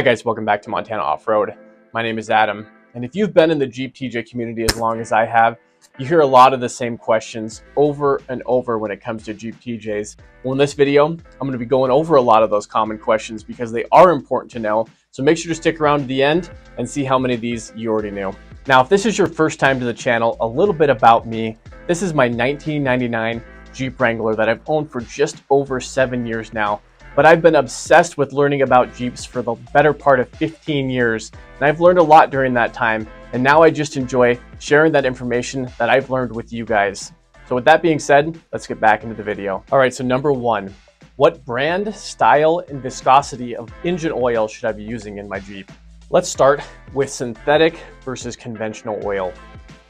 Hi guys, welcome back to Montana Off-Road. My name is Adam, and if you've been in the Jeep TJ community as long as I have, you hear a lot of the same questions over and over when it comes to Jeep TJs. Well, in this video, I'm going to be going over a lot of those common questions because they are important to know, so make sure to stick around to the end and see how many of these you already knew. Now, if this is your first time to the channel, a little bit about me. This is my 1999 Jeep Wrangler that I've owned for just over 7 years now. But I've been obsessed with learning about Jeeps for the better part of 15 years, and I've learned a lot during that time, and now I just enjoy sharing that information that I've learned with you guys. So with that being said, let's get back into the video. All right, so number one, what brand, style, and viscosity of engine oil should I be using in my Jeep? Let's start with synthetic versus conventional oil.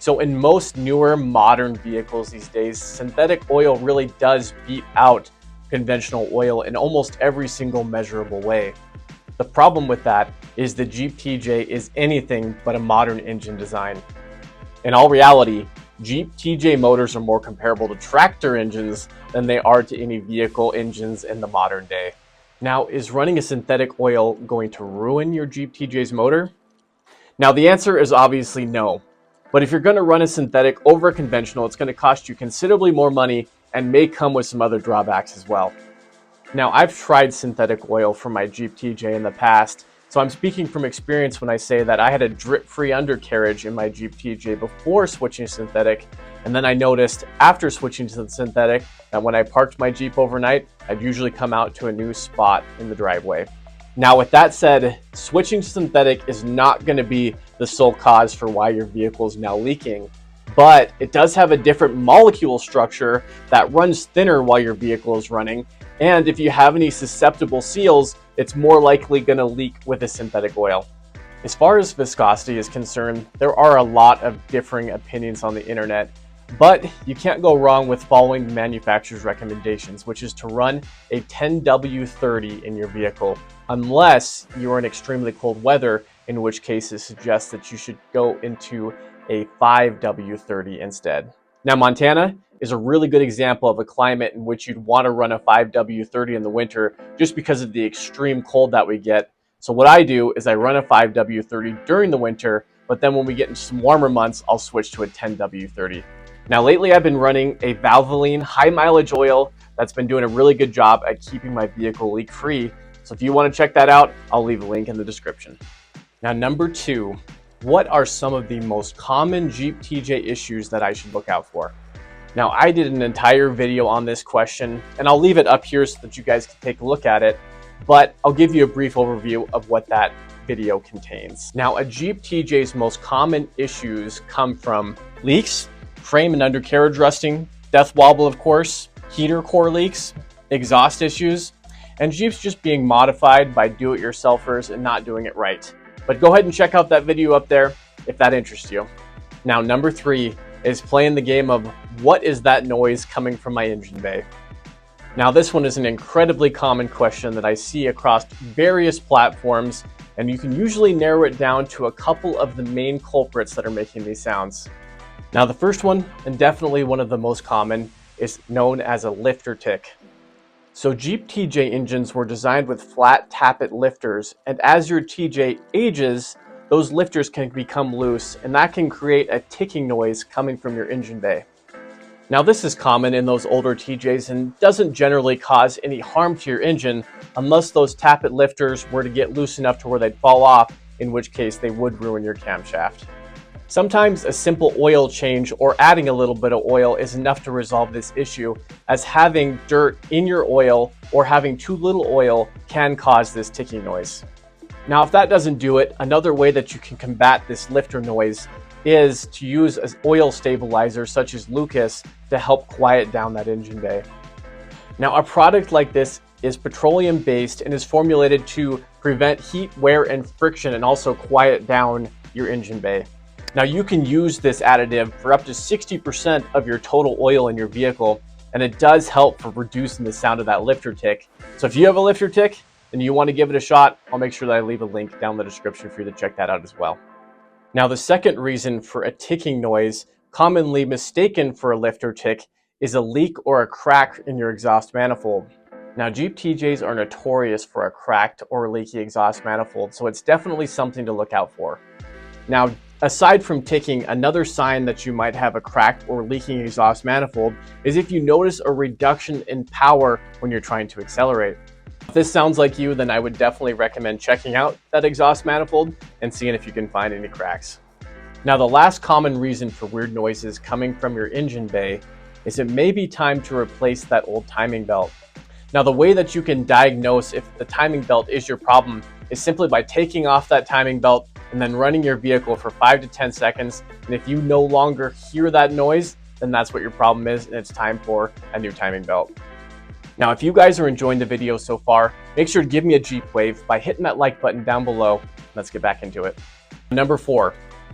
So in most newer modern vehicles these days, synthetic oil really does beat out conventional oil in almost every single measurable way. The problem with that is the Jeep TJ is anything but a modern engine design. In all reality, Jeep TJ motors are more comparable to tractor engines than they are to any vehicle engines in the modern day. Now, is running a synthetic oil going to ruin your Jeep TJ's motor? Now, the answer is obviously no. But if you're going to run a synthetic over a conventional, it's going to cost you considerably more money and may come with some other drawbacks as well. Now, I've tried synthetic oil for my Jeep TJ in the past, so I'm speaking from experience when I say that I had a drip-free undercarriage in my Jeep TJ before switching to synthetic, and then I noticed after switching to the synthetic that when I parked my Jeep overnight, I'd usually come out to a new spot in the driveway. Now, with that said, switching to synthetic is not going to be the sole cause for why your vehicle is now leaking, but it does have a different molecule structure that runs thinner while your vehicle is running, and if you have any susceptible seals, it's more likely going to leak with a synthetic oil. As far as viscosity is concerned, there are a lot of differing opinions on the internet, but you can't go wrong with following the manufacturer's recommendations, which is to run a 10W30 in your vehicle, unless you are in extremely cold weather, in which case it suggests that you should go into a 5W30 instead. Now, Montana is a really good example of a climate in which you'd want to run a 5W30 in the winter just because of the extreme cold that we get. So what I do is I run a 5W30 during the winter, but then when we get into some warmer months, I'll switch to a 10W30. Now, lately I've been running a Valvoline high mileage oil that's been doing a really good job at keeping my vehicle leak free. So if you want to check that out, I'll leave a link in the description. Now, number two, what are some of the most common Jeep TJ issues that I should look out for? Now, I did an entire video on this question, and I'll leave it up here so that you guys can take a look at it, but I'll give you a brief overview of what that video contains. Now, a Jeep TJ's most common issues come from leaks, frame and undercarriage rusting, death wobble, of course, heater core leaks, exhaust issues, and Jeeps just being modified by do-it-yourselfers and not doing it right. But go ahead and check out that video up there if that interests you. Now, number three is playing the game of what is that noise coming from my engine bay? Now, this one is an incredibly common question that I see across various platforms, and you can usually narrow it down to a couple of the main culprits that are making these sounds. Now, the first one, and definitely one of the most common, is known as a lifter tick. So Jeep TJ engines were designed with flat tappet lifters, and as your TJ ages, those lifters can become loose, and that can create a ticking noise coming from your engine bay. Now, this is common in those older TJs and doesn't generally cause any harm to your engine unless those tappet lifters were to get loose enough to where they'd fall off, in which case they would ruin your camshaft. Sometimes a simple oil change or adding a little bit of oil is enough to resolve this issue, as having dirt in your oil or having too little oil can cause this ticking noise. Now, if that doesn't do it, another way that you can combat this lifter noise is to use an oil stabilizer such as Lucus to help quiet down that engine bay. Now, a product like this is petroleum based and is formulated to prevent heat, wear, and friction, and also quiet down your engine bay. Now, you can use this additive for up to 60% of your total oil in your vehicle, and it does help for reducing the sound of that lifter tick. So if you have a lifter tick and you want to give it a shot, I'll make sure that I leave a link down in the description for you to check that out as well. Now, the second reason for a ticking noise, commonly mistaken for a lifter tick, is a leak or a crack in your exhaust manifold. Now, Jeep TJs are notorious for a cracked or leaky exhaust manifold, so it's definitely something to look out for. Now, aside from ticking, another sign that you might have a cracked or leaking exhaust manifold is if you notice a reduction in power when you're trying to accelerate. If this sounds like you, then I would definitely recommend checking out that exhaust manifold and seeing if you can find any cracks. Now, the last common reason for weird noises coming from your engine bay is it may be time to replace that old timing belt. Now, the way that you can diagnose if the timing belt is your problem is simply by taking off that timing belt and then running your vehicle for 5 to 10 seconds. And if you no longer hear that noise, then that's what your problem is, and it's time for a new timing belt. Now, if you guys are enjoying the video so far, make sure to give me a Jeep wave by hitting that like button down below. Let's get back into it. Number 4,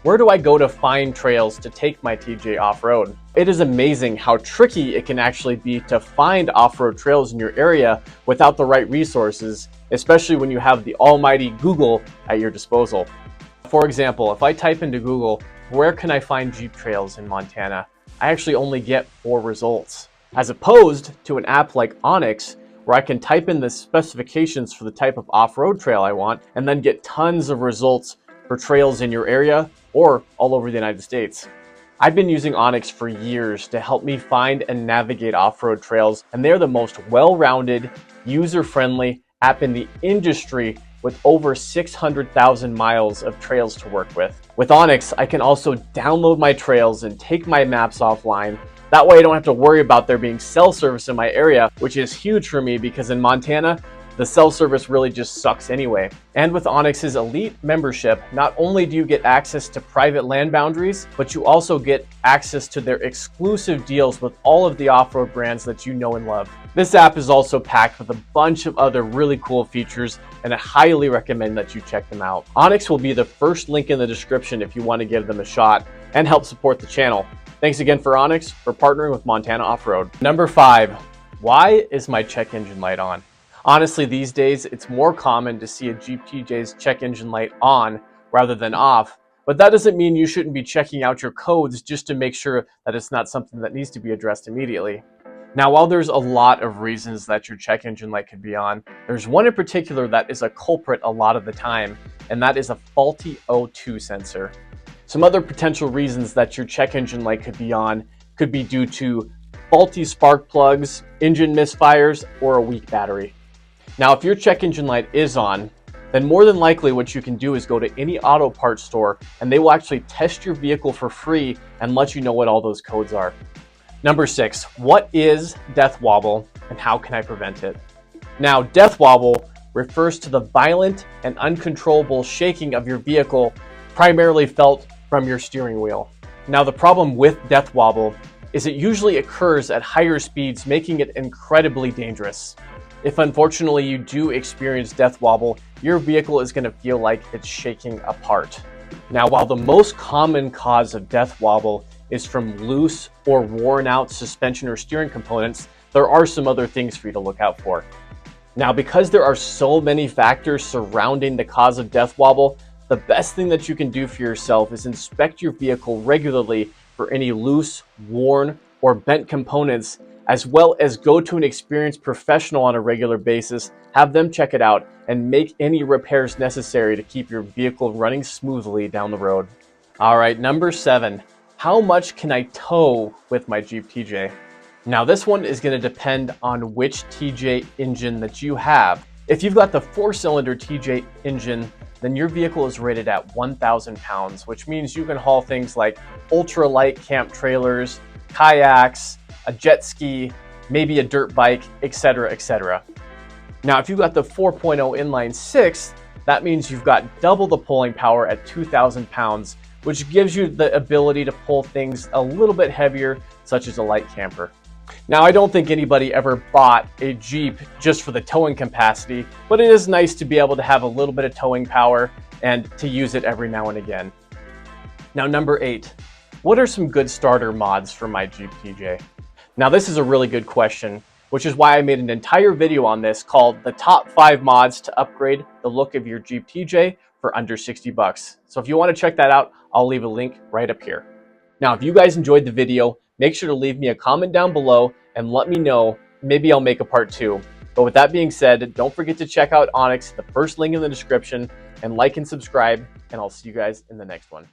where do I go to find trails to take my TJ off-road? It is amazing how tricky it can actually be to find off-road trails in your area without the right resources, especially when you have the almighty Google at your disposal. For example, if I type into Google, where can I find Jeep trails in Montana? I actually only get 4 results. As opposed to an app like OnX, where I can type in the specifications for the type of off-road trail I want and then get tons of results for trails in your area or all over the United States. I've been using OnX for years to help me find and navigate off-road trails, and they're the most well-rounded, user-friendly app in the industry with over 600,000 miles of trails to work with. With OnX, I can also download my trails and take my maps offline. That way I don't have to worry about there being cell service in my area, which is huge for me because in Montana, the cell service really just sucks anyway. And with OnX's Elite membership, not only do you get access to private land boundaries, but you also get access to their exclusive deals with all of the off-road brands that you know and love. This app is also packed with a bunch of other really cool features, and I highly recommend that you check them out. OnX will be the first link in the description if you want to give them a shot and help support the channel. Thanks again for OnX for partnering with Montana Off-Road. Number 5, why is my check engine light on? Honestly, these days, it's more common to see a Jeep TJ's check engine light on rather than off, but that doesn't mean you shouldn't be checking out your codes just to make sure that it's not something that needs to be addressed immediately. Now, while there's a lot of reasons that your check engine light could be on, there's one in particular that is a culprit a lot of the time, and that is a faulty O2 sensor. Some other potential reasons that your check engine light could be on could be due to faulty spark plugs, engine misfires, or a weak battery. Now, if your check engine light is on, then more than likely what you can do is go to any auto parts store and they will actually test your vehicle for free and let you know what all those codes are. Number 6, what is death wobble and how can I prevent it? Now, death wobble refers to the violent and uncontrollable shaking of your vehicle, primarily felt from your steering wheel. Now, the problem with death wobble is it usually occurs at higher speeds, making it incredibly dangerous. If unfortunately you do experience death wobble, your vehicle is going to feel like it's shaking apart. Now, while the most common cause of death wobble is from loose or worn out suspension or steering components, there are some other things for you to look out for. Now, because there are so many factors surrounding the cause of death wobble, the best thing that you can do for yourself is inspect your vehicle regularly for any loose, worn, or bent components, as well as go to an experienced professional on a regular basis, have them check it out, and make any repairs necessary to keep your vehicle running smoothly down the road. All right, number 7, how much can I tow with my Jeep TJ? Now, this one is going to depend on which TJ engine that you have. If you've got the 4-cylinder TJ engine, then your vehicle is rated at 1,000 pounds, which means you can haul things like ultralight camp trailers, kayaks, a jet ski, maybe a dirt bike, etc., etc. Now, if you've got the 4.0 inline 6, that means you've got double the pulling power at 2,000 pounds, which gives you the ability to pull things a little bit heavier, such as a light camper. Now, I don't think anybody ever bought a Jeep just for the towing capacity, but it is nice to be able to have a little bit of towing power and to use it every now and again. Now, number 8, what are some good starter mods for my Jeep TJ? Now, this is a really good question, which is why I made an entire video on this called the top 5 mods to upgrade the look of your Jeep TJ for under 60 bucks. So if you want to check that out, I'll leave a link right up here. Now, if you guys enjoyed the video, make sure to leave me a comment down below and let me know. Maybe I'll make a part 2. But with that being said, don't forget to check out OnX, the first link in the description, and like and subscribe, and I'll see you guys in the next one.